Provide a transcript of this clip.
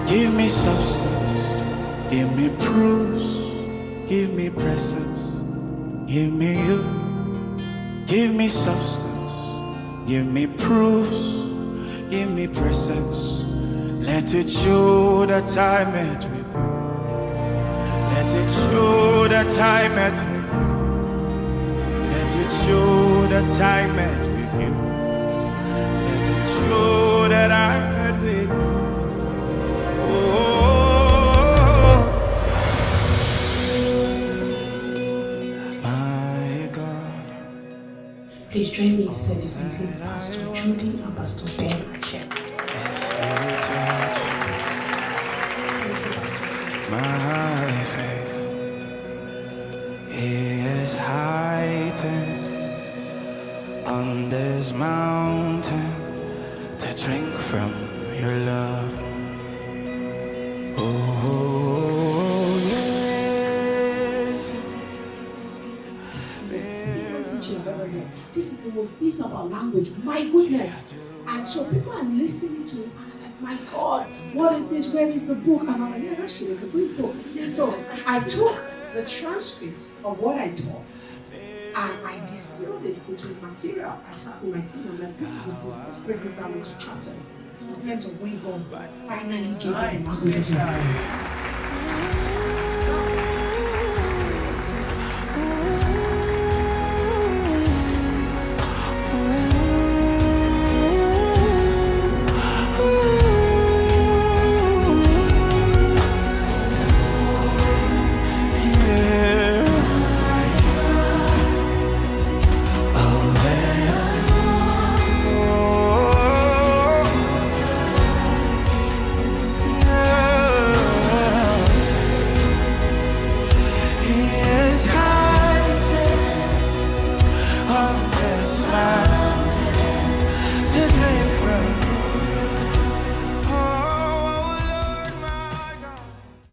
Give me substance, give me proofs, give me presence, give me you. Give me substance, give me proofs, give me presence. Let it show that I met with you. Let it show that I met with you. Let it show that I met with you. Let it show that I met with you. Oh, my God. Please join me in celebrating Pastor Judy and Pastor Ben Achem. My faith is heightened on this mountain to drink from your love. Oh, yes. This is the most decent about language. My goodness. And so people are listening to it and I'm like, my God, what is this? Where is the book? And I'm like, yeah, that's true, like a great book. So I took the transcripts of what I taught and I distilled it into a material. I sat with my team and I'm like, this is a book. Let's break this down into chapters in terms of when God finally gave me the language of God.